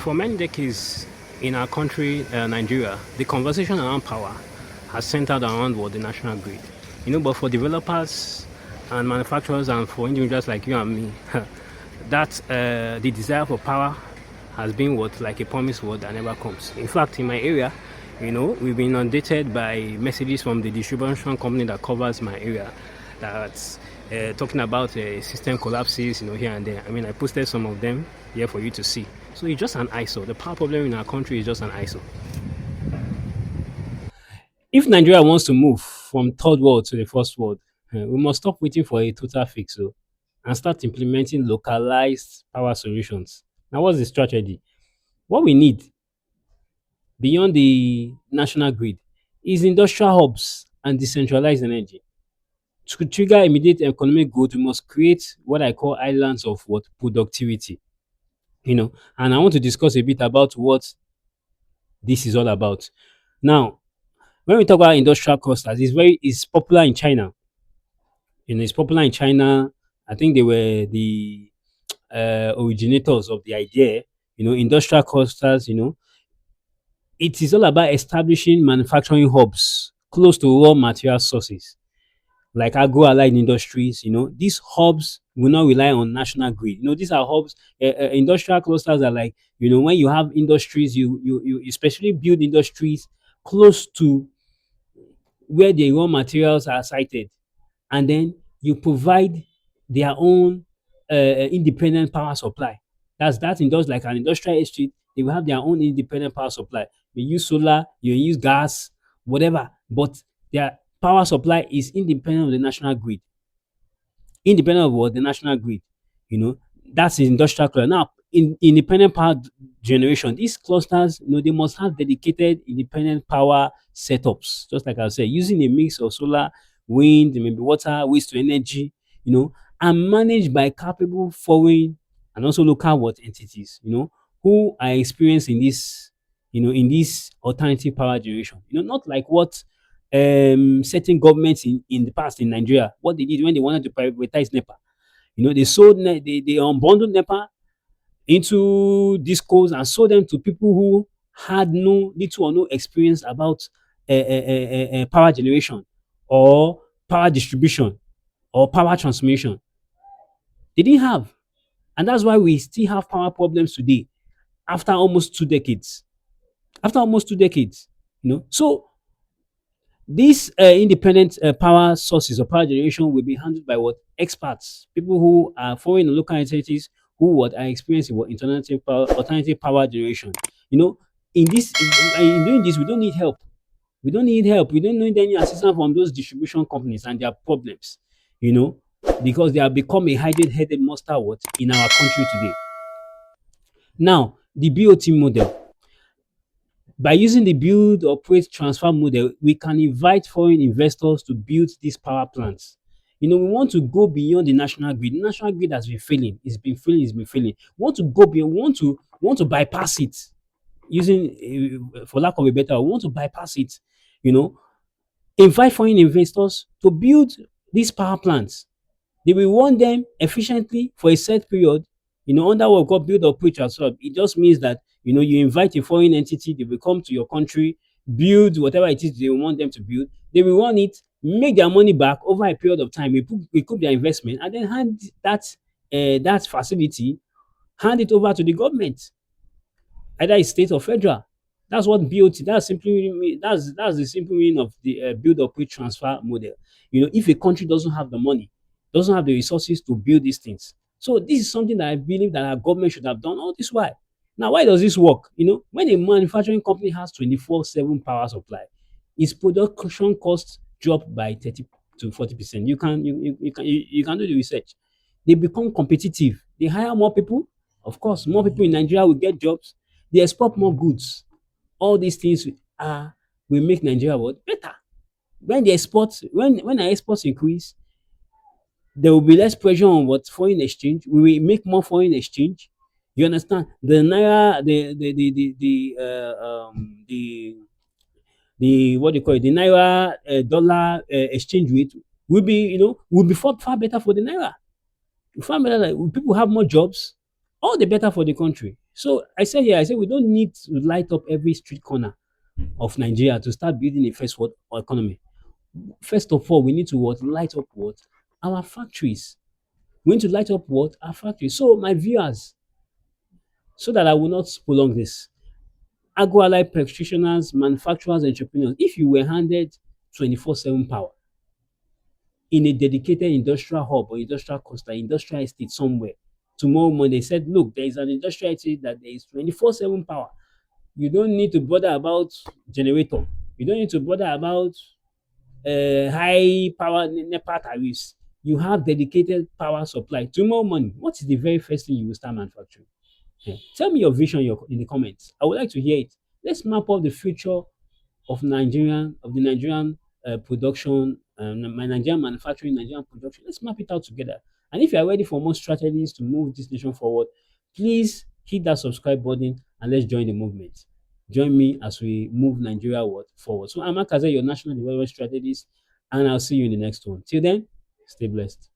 For many decades in our country, Nigeria, the conversation around power has centered around what the national grid. But for developers and manufacturers and for individuals like you and me, that the desire for power has been what like a promised word that never comes. In fact, in my area, we've been inundated by messages from the distribution company that covers my area that's talking about system collapses, here and there. I mean, I posted some of them here for you to see. So it's just an ISO. The power problem in our country is just an ISO. If Nigeria wants to move from third world to the first world, we must stop waiting for a total fix and start implementing localized power solutions. Now, what's the strategy? What we need beyond the national grid is industrial hubs and decentralized energy. To trigger immediate economic growth, we must create what I call islands of what productivity. And I want to discuss a bit about what this is all about. Now, when we talk about industrial clusters, it's popular in China. It's popular in China. I think they were the originators of the idea. Industrial clusters. It is all about establishing manufacturing hubs close to raw material sources like agro-allied industries. These hubs will not rely on national grid. These are hubs. Industrial clusters are like, when you have industries, you especially build industries close to where the raw materials are sited, and then you provide their own independent power supply. That's industry like an industrial estate. They will have their own independent power supply. You use solar, you use gas, whatever, but their power supply is independent of the national grid. Independent of what? The national grid. That's the industrial cluster. Now, in independent power generation, these clusters, they must have dedicated independent power setups, just like I said, using a mix of solar, wind, maybe water, waste to energy, and managed by capable foreign and also local what entities, who are experienced in this alternative power generation. Not like what certain governments in the past in Nigeria, what they did when they wanted to privatize NEPA. They sold, they unbundled NEPA into discos and sold them to people who had no little or no experience about power generation or power distribution or power transmission. They didn't have. And that's why we still have power problems today after almost 2 decades. After almost 2 decades. So these independent power sources or power generation will be handled by what experts, people who are foreign and local entities who what are experiencing what alternative power generation. In this in doing this, we don't need help. We don't need help. We don't need any assistance from those distribution companies and their problems. You know, because they have become a hidden-headed monster what in our country today. Now, the BOT model. By using the build, operate, transfer model, we can invite foreign investors to build these power plants. We want to go beyond the national grid. The national grid has been failing. It's been failing. It's been failing. We want to go beyond. We want to bypass it. Using, for lack of a better, we want to bypass it. You know, invite foreign investors to build these power plants. They will run them efficiently for a set period. Under what we call build, operate, transfer. It just means that you invite a foreign entity, they will come to your country, build whatever it is they want them to build. They will run it, make their money back over a period of time, recoup their investment, and then hand that facility, hand it over to the government, either it's state or federal. That's what BOT. That's the simple meaning of the build, operate, transfer model. If a country doesn't have the money, doesn't have the resources to build these things, so this is something that I believe that our government should have done all this while. Now, why does this work? When a manufacturing company has 24/7 power supply, its production costs drop by 30 to 40%. You can do the research. They become competitive. They hire more people. Of course, more people in Nigeria will get jobs. They export more goods. All these things will make Nigeria what better. When our exports increase, there will be less pressure on what foreign exchange. We will make more foreign exchange. You understand? The naira, the what do you call it? The naira dollar exchange rate will be far, far better for the naira. Far better, like, people have more jobs, all the better for the country. So I said here, I said we don't need to light up every street corner of Nigeria to start building a first world economy. First of all, we need to what? Light up what? Our factories. We need to light up what? Our factories. So my viewers, so that I will not prolong this, agro-allied practitioners, manufacturers, entrepreneurs, if you were handed 24/7 power in a dedicated industrial hub or industrial cluster, industrial estate somewhere, tomorrow morning they said, look, there is an industrial estate that there is 24/7 power. You don't need to bother about generator. You don't need to bother about high power NEPA tariffs. You have dedicated power supply. Tomorrow morning, what is the very first thing you will start manufacturing? Tell me your vision in the comments. I would like to hear it. Let's map up the future of the Nigerian production, my Nigerian manufacturing, Nigerian production. Let's map it out together. And if you are ready for more strategies to move this nation forward, please hit that subscribe button and let's join the movement. Join me as we move Nigeria forward. So I'm Akaze, your National Development Strategist, and I'll see you in the next one. Till then, stay blessed.